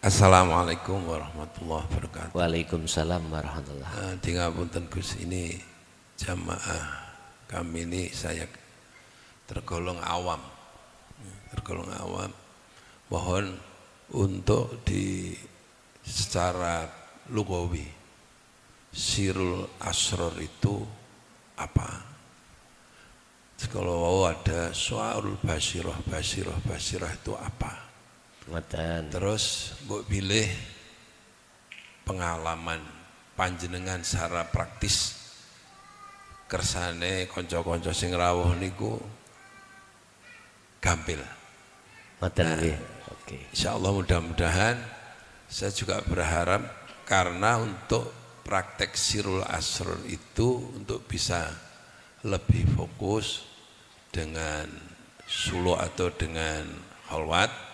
Assalamualaikum warahmatullahi wabarakatuh. Waalaikumsalam warahmatullahi wabarakatuh. Di ngapunten Gus, ini jamaah kami ini saya tergolong awam. Mohon untuk secara lugawi sirul asror itu apa? Kalau ada soal basirah itu apa? Terus mbok pilih pengalaman panjenengan secara praktis kersane konco-konco sing rawuh niku gampil. Insyaallah mudah-mudahan saya juga berharap karena untuk praktek sirul asror itu untuk bisa lebih fokus dengan suluk atau dengan khalwat.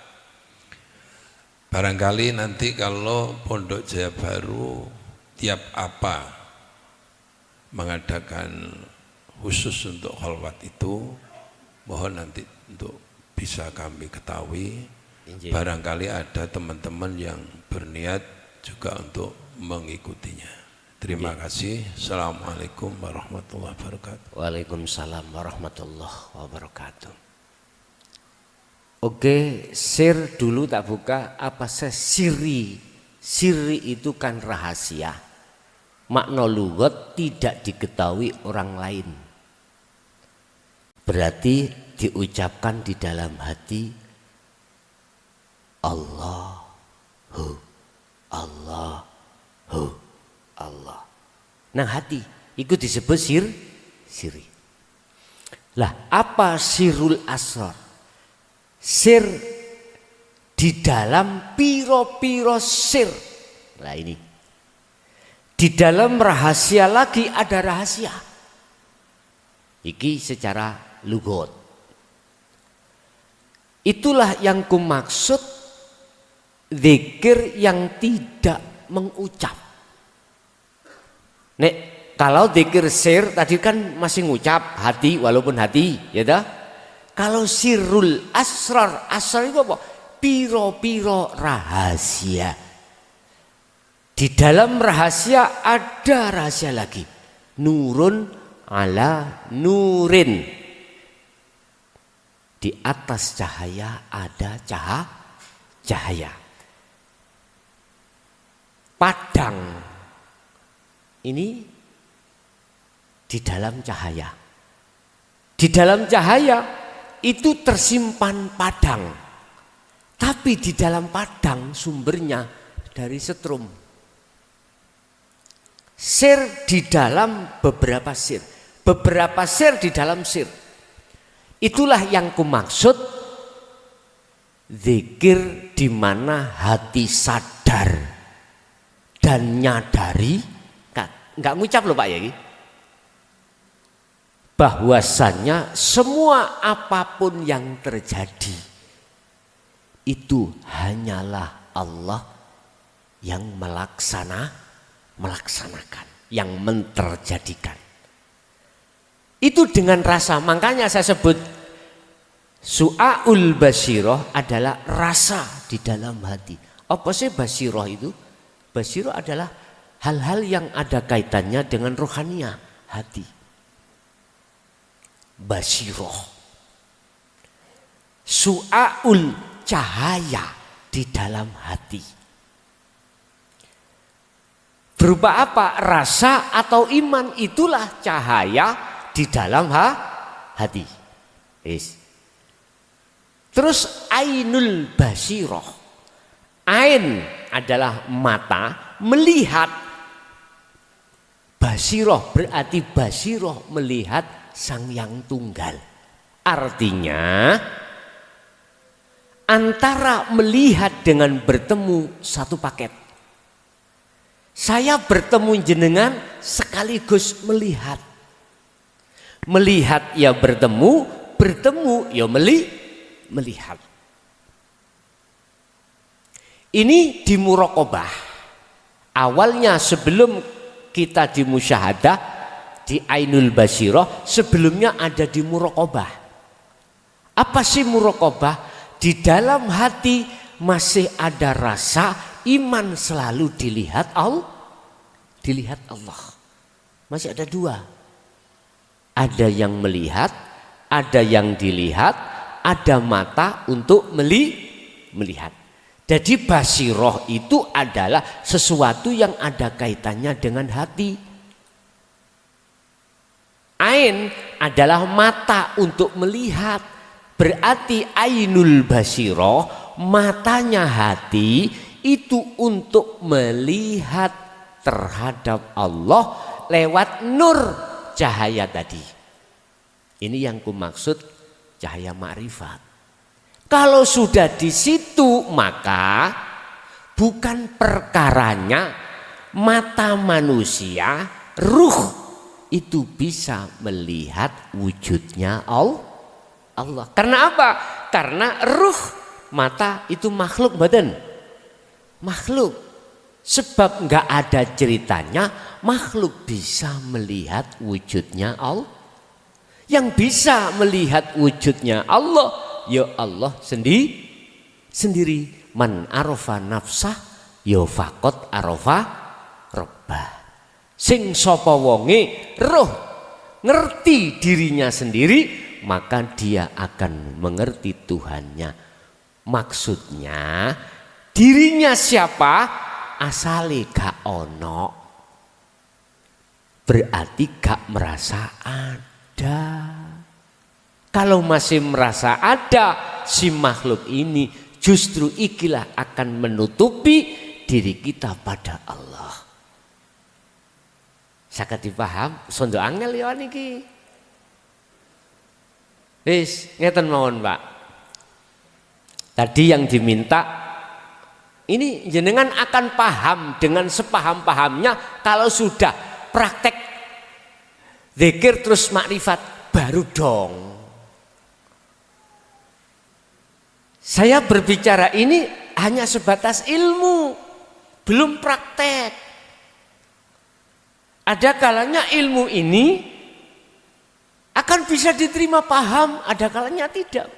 Barangkali nanti kalau Pondok Jaya Baru tiap apa mengadakan khusus untuk khalwat itu, mohon nanti untuk bisa kami ketahui. Barangkali ada teman-teman yang berniat juga untuk mengikutinya. Terima kasih. Assalamualaikum warahmatullahi wabarakatuh. Waalaikumsalam warahmatullahi wabarakatuh. Oke, sir dulu tak buka. Apa siri? Siri itu kan rahasia. Makna lugat tidak diketahui orang lain. Berarti diucapkan di dalam hati Allahu Allahu Allah. Nah hati itu disebut siri. Lah apa sirul asrar? Sir di dalam piro-piro sir. Nah ini di dalam rahasia lagi ada rahasia. Iki secara lugot. Itulah yang kumaksud zikir yang tidak mengucap. Nek kalau zikir sir tadi kan masih ngucap hati walaupun hati, ya dah. Kalau sirul asrar, asrar itu apa? Piro-piro rahasia. Di dalam rahasia ada rahasia lagi. Nurun ala nurin. Di atas cahaya ada cahaya. Padang ini di dalam cahaya. Di dalam cahaya itu tersimpan padang. Tapi di dalam padang sumbernya dari setrum. Sir di dalam beberapa sir. Beberapa sir di dalam sir. Itulah yang kumaksud zikir di mana hati sadar dan nyadari, enggak ngucap loh Pak ya, bahwasannya semua apapun yang terjadi itu hanyalah Allah yang melaksanakan, yang menterjadikan. Itu dengan rasa, makanya saya sebut su'aul basirah adalah rasa di dalam hati. Apa sih basirah itu? Basirah adalah hal-hal yang ada kaitannya dengan rohania hati. Basirah. Su'aul cahaya di dalam hati. Berupa apa? Rasa atau iman, itulah cahaya di dalam hati. Terus ainul basirah. Ain adalah mata melihat. Basirah berarti basirah melihat Sang Yang Tunggal. Artinya antara melihat dengan bertemu satu paket. Saya bertemu jenengan sekaligus melihat. Melihat ya bertemu, bertemu ya melihat. Ini di muraqabah. Awalnya sebelum kita di musyahadah, di ainul basirah, sebelumnya ada di muraqabah. Apa sih muraqabah? Di dalam hati masih ada rasa iman selalu dilihat Allah. Masih ada dua. Ada yang melihat, ada yang dilihat, ada mata untuk melihat. Jadi basiroh itu adalah sesuatu yang ada kaitannya dengan hati. Ain adalah mata untuk melihat. Berarti ainul basiroh, matanya hati itu untuk melihat terhadap Allah lewat nur cahaya tadi. Ini yang kumaksud cahaya ma'rifat. Kalau sudah di situ maka bukan perkaranya mata manusia, ruh itu bisa melihat wujudnya Allah. Karena apa? Karena ruh mata itu makhluk badan. Makhluk. Sebab enggak ada ceritanya makhluk bisa melihat wujudnya Allah. Yang bisa melihat wujudnya Allah, ya Allah sendiri. Man arafa nafsah ya faqat arafa rabbah. Sing sapa wonge roh ngerti dirinya sendiri, maka dia akan mengerti Tuhannya. Maksudnya dirinya siapa? Asale gak ono. Berarti gak merasa ada. Kalau masih merasa ada si makhluk ini, justru ikilah akan menutupi diri kita pada Allah. Saged dipaham, sondo angel ya niki. Wis ngeten mawon, Pak. Tadi yang diminta ini jenengan akan paham dengan sepaham-pahamnya kalau sudah praktek zikir terus makrifat baru dong. Saya berbicara ini hanya sebatas ilmu, belum praktek. Ada kalanya ilmu ini akan bisa diterima paham, ada kalanya tidak.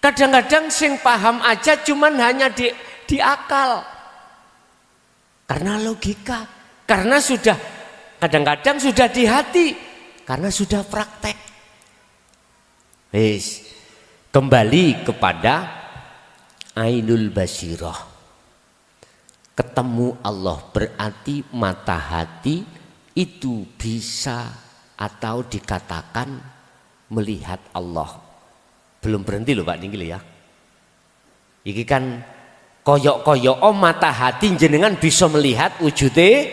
Kadang-kadang sing paham aja cuman hanya di akal. Karena logika, karena sudah kadang-kadang sudah di hati, karena sudah praktek. Wis, kembali kepada ainul basirah. Ketemu Allah berarti mata hati itu bisa atau dikatakan melihat Allah. Belum berhenti loh Pak Ninggil ya. Iki kan koyok-koyok mata hati jenengan bisa melihat wujudnya,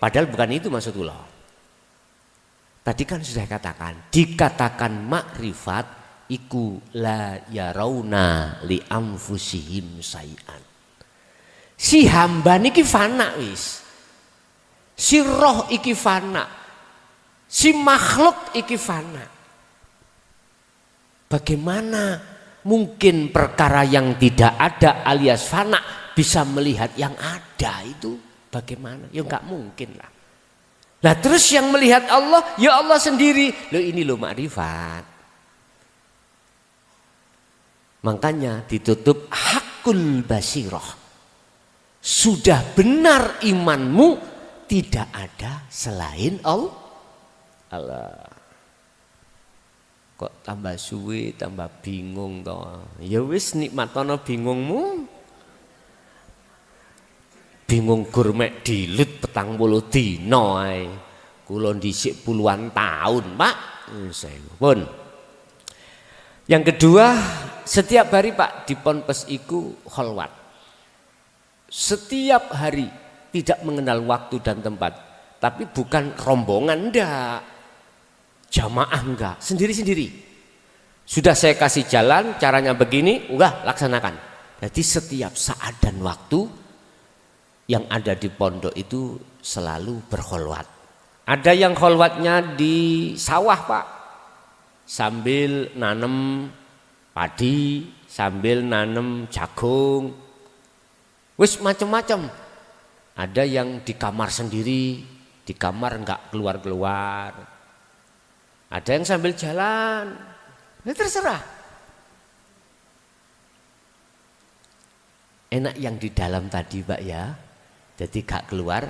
padahal bukan itu maksud kula. Tadi kan sudah dikatakan makrifat iku la yarauna li anfusihim sayan. Si hamba niki fana wis. Si roh iki fana. Si makhluk iki fana. Bagaimana mungkin perkara yang tidak ada alias fana bisa melihat yang ada itu? Bagaimana? Ya enggak mungkin lah. Nah terus yang melihat Allah, ya Allah sendiri. Loh ini loh makrifat. Makanya ditutup hakul basirah. Sudah benar imanmu, tidak ada selain Allah. Kok tambah suwe, tambah bingung toh. Ya wis nikmatono bingungmu. Bingung gurmek dilut 40 dina ae. Kula dhisik puluhan tahun, Pak. Pun. Yang kedua, setiap hari Pak di Ponpes iku kholwat. Setiap hari tidak mengenal waktu dan tempat, tapi bukan rombongan enggak, jamaah enggak, sendiri-sendiri. Sudah saya kasih jalan, caranya begini, udah laksanakan. Jadi setiap saat dan waktu yang ada di pondok itu selalu berkholwat. Ada yang kholwatnya di sawah Pak, sambil nanem padi, sambil nanem jagung. Wis macam-macam. Ada yang di kamar sendiri, di kamar enggak keluar-keluar. Ada yang sambil jalan. Ini terserah. Enak yang di dalam tadi Pak ya. Jadi gak keluar.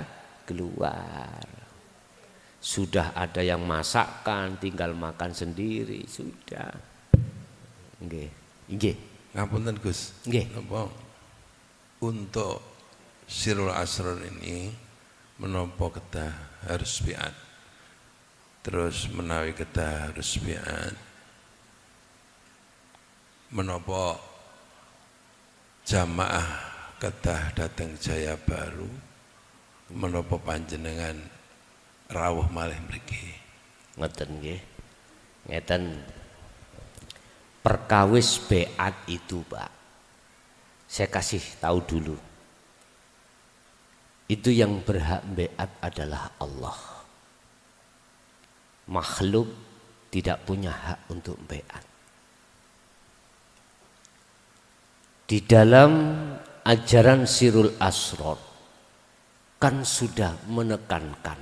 Sudah ada yang masakkan, tinggal makan sendiri, sudah. Nggih. Ngapunten Gus. Nggih. Untuk Sirul Asrar ini menapa kedah harus biat. Terus menawi kedah harus biat. Menapa jamaah kedah dateng Jaya Baru, menapa panjenengan rawuh malih mriki. Ngoten nggih. Ngeten. Perkawis beat itu Pak, saya kasih tahu dulu, itu yang berhak beat adalah Allah. Makhluk tidak punya hak untuk beat. Di dalam ajaran Sirul Asrar kan sudah menekankan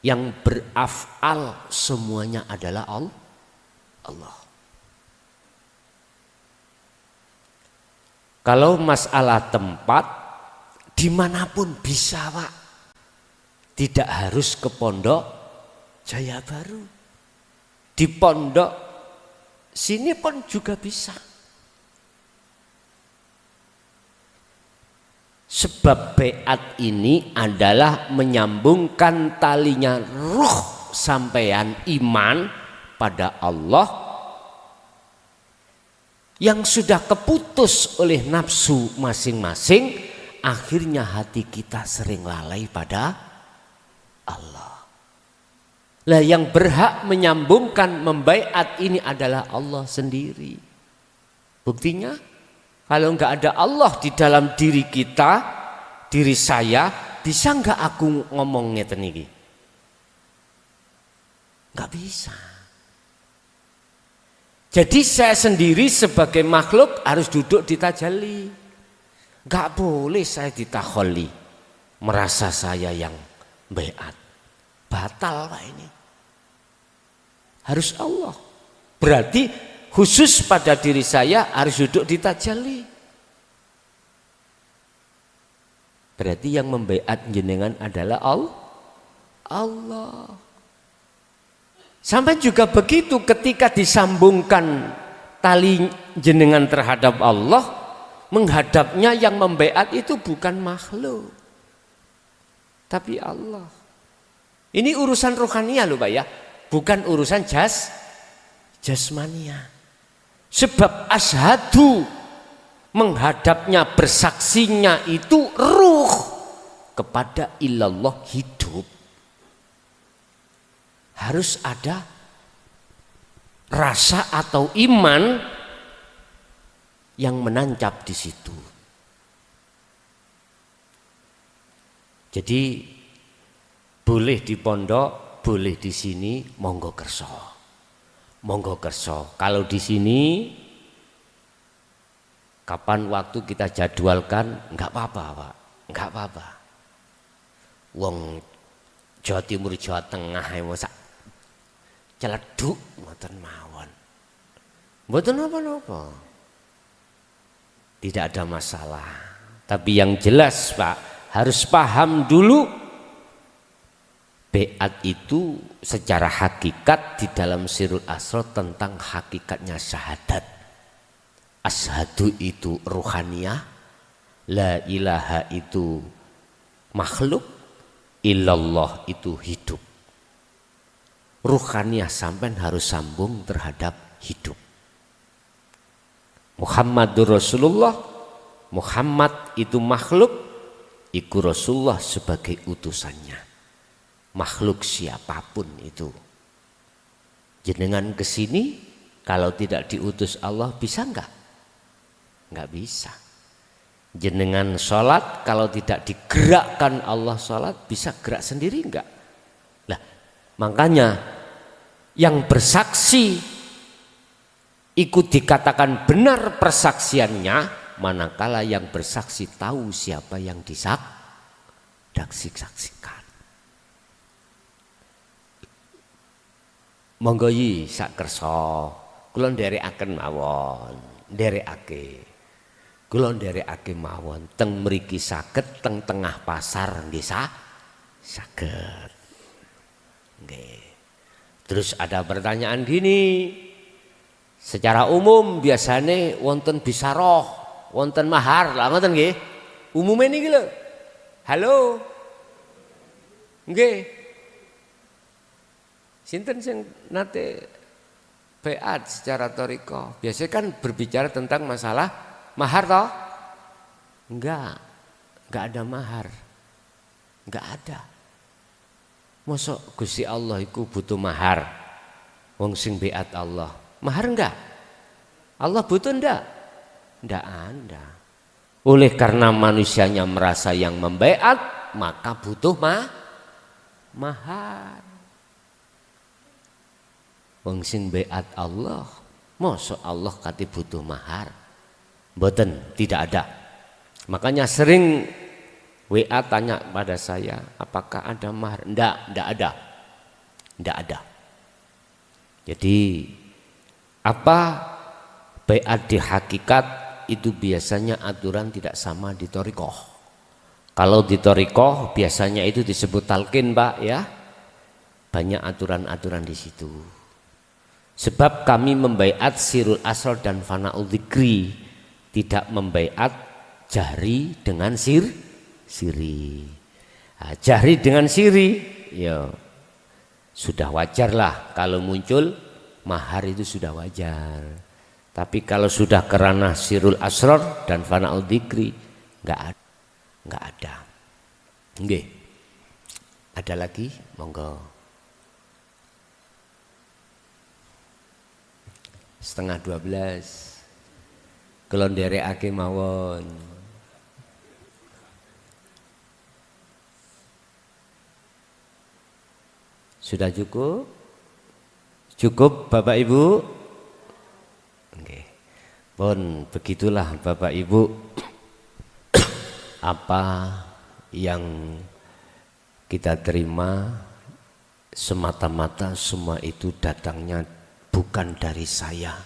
yang beraf'al semuanya adalah Allah. Kalau masalah tempat dimanapun bisa Pak, tidak harus ke Pondok Jaya Baru, di pondok sini pun juga bisa. Sebab beat ini adalah menyambungkan talinya ruh sampean iman pada Allah yang sudah keputus oleh nafsu masing-masing, akhirnya hati kita sering lalai pada Allah. Lah yang berhak menyambungkan membaiat ini adalah Allah sendiri. Buktinya kalau enggak ada Allah di dalam diri kita, diri saya, bisa enggak aku ngomong ngeten iki? Enggak bisa. Jadi saya sendiri sebagai makhluk harus duduk di tajalli. Enggak boleh saya ditakholi, merasa saya yang baiat. Batal Pak ini. Harus Allah. Berarti khusus pada diri saya harus duduk di tajalli. Berarti yang membaiat jenengan adalah Allah. Sampai juga begitu ketika disambungkan tali jenengan terhadap Allah, menghadapnya yang membaiat itu bukan makhluk, tapi Allah. Ini urusan rohania loh Pak ya, bukan urusan jasmania. Sebab asyhadu menghadapnya bersaksinya itu ruh kepada ilallah hidup. Harus ada rasa atau iman yang menancap di situ. Jadi boleh di pondok, boleh di sini, monggo kerso. Monggo kerso. Kalau di sini kapan waktu kita jadwalkan, enggak apa-apa Pak, enggak apa-apa. Wong Jawa Timur, Jawa Tengah masa celeduk mboten mawon. Mboten napa-napa. Tidak ada masalah. Tapi yang jelas Pak, harus paham dulu beat itu secara hakikat di dalam Sirul Asrar tentang hakikatnya syahadat. Asyhadu itu ruhaniyah, la ilaha itu makhluk, illallah itu hidup. Ruhaniyah sampai harus sambung terhadap hidup. Muhammadur Rasulullah, Muhammad itu makhluk, iku Rasulullah sebagai utusannya. Makhluk siapapun itu. Jenengan kesini kalau tidak diutus Allah bisa enggak? Enggak bisa. Jenengan sholat kalau tidak digerakkan Allah sholat bisa gerak sendiri enggak? Lah makanya yang bersaksi ikut dikatakan benar persaksiannya manakala yang bersaksi tahu siapa yang disaksikan. Monggo yi sak kersa kula nderekaken mawon, nderekake. Kula nderekake mawon teng mriki saged, teng tengah pasar nggih saged. Nggih. Terus ada pertanyaan gini. Secara umum biasane wonten bisaroh, wonten mahar, lah ngoten nggih. Umume niki lho. Halo. Nggih. Sinten sing nate beat secara thariqah? Biasanya kan berbicara tentang masalah mahar toh? Enggak ada mahar. Enggak ada. Mosok Gusti Allah iku butuh mahar. Wong sing beat Allah. Mahar enggak? Allah butuh enggak? Enggak ada. Oleh karena manusianya merasa yang membeat, maka butuh mahar. Wong sing beat Allah, mosok Allah kate butuh mahar? Mboten, tidak ada. Makanya sering WA tanya pada saya, apakah ada mahar? Enggak ada. Enggak ada. Jadi apa baiat di hakikat itu biasanya aturan tidak sama di thariqah. Kalau di thariqah biasanya itu disebut talqin, Pak, ya. Banyak aturan-aturan di situ. Sebab kami membaiat sirul asrar dan fana'ul dzikri, tidak membaiat jahri dengan siri. Nah, jahri dengan siri ya sudah wajar lah, kalau muncul mahar itu sudah wajar. Tapi kalau sudah kerana sirul asrar dan fana'ul dzikri enggak ada. Nggih. Ada lagi? Monggo. 11:30. Kula nderekake mawon. Sudah cukup? Cukup Bapak Ibu? Oke. Pun begitulah Bapak Ibu. Apa yang kita terima semata-mata semua itu datangnya bukan dari saya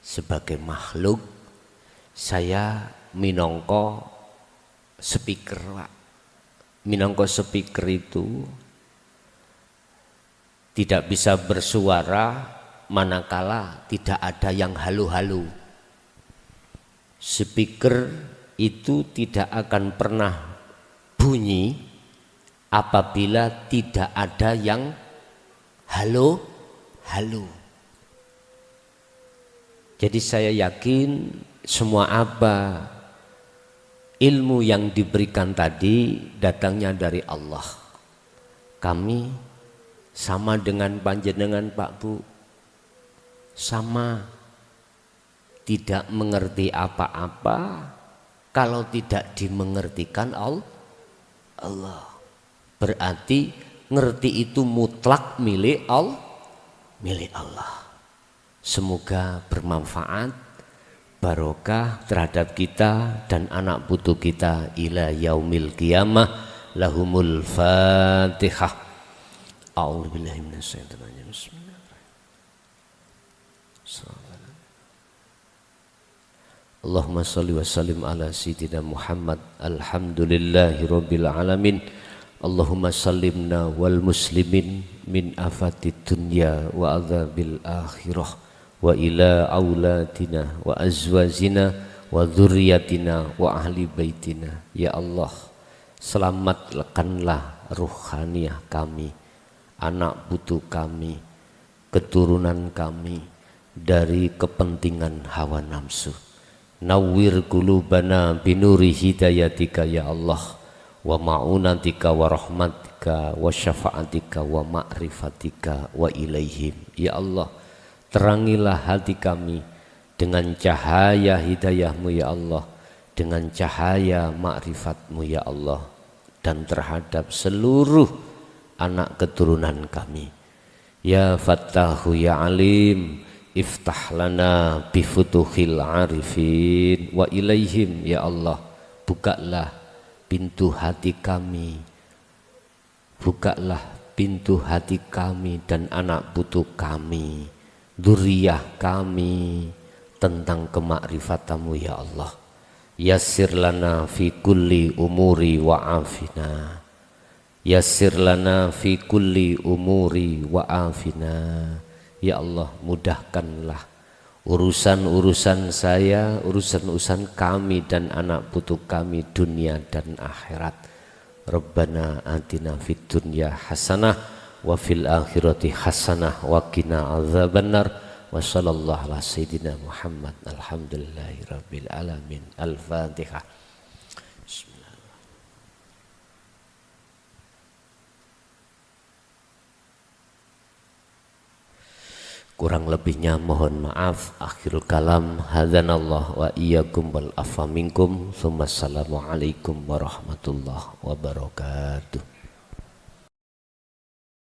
sebagai makhluk. Saya minangka speaker, Pak. Minangka speaker itu tidak bisa bersuara manakala tidak ada yang halu-halu. Speaker itu tidak akan pernah bunyi apabila tidak ada yang halu-halu. Jadi saya yakin semua apa ilmu yang diberikan tadi datangnya dari Allah. Kami sama dengan panjenengan Pak Bu, sama tidak mengerti apa-apa kalau tidak dimengertikan Allah. Berarti ngerti itu mutlak milik Allah. Semoga bermanfaat, barokah terhadap kita dan anak putu kita ila yaumil qiyamah. Lahumul Fatihah. A'udzubillahi minasyaitonir rajim. Bismillahirrahmanirrahim. Allahumma shalli wa sallim ala sayyidina Muhammad. Alhamdulillahi rabbil alamin. Allahumma sallimna wal muslimin min afatid dunya wa adzabil akhirah. Wa ila auladina wa azwajina wa dzurriyyatina wa ahli baitina. Ya Allah, selamatkanlah ruhaniyah kami, anak putu kami, keturunan kami dari kepentingan hawa nafsu. Nawwir qulubana binuri hidayatika ya Allah, wa ma'unatika wa rahmatika wa syafa'atika wa ma'rifatika wa ilaihim. Ya Allah, terangilah hati kami dengan cahaya hidayahmu ya Allah, dengan cahaya ma'rifatmu ya Allah, dan terhadap seluruh anak keturunan kami. Ya Fattahu ya Alim, iftah lana bifutuhil arifin wa ilaihim. Ya Allah, bukalah pintu hati kami, bukalah pintu hati kami dan anak putu kami, dzurriyyah kami tentang kemakrifatamu ya Allah. yassir lana fi kulli umuri wa afina, yassir lana fi kulli umuri wa afina. Ya Allah, mudahkanlah urusan-urusan saya, urusan-urusan kami dan anak putu kami dunia dan akhirat. Rabbana atina fid dunya hasanah wa fil akhirati hasanah wa qina adzabannar. Wa sallallahu ala sayyidina Muhammad. Alhamdulillahi rabbil alamin. Al-Fatihah. Kurang lebihnya mohon maaf. Akhirul kalam, hadanallah wa iyyakum wal afa minkum. Assalamualaikum warahmatullahi wabarakatuh.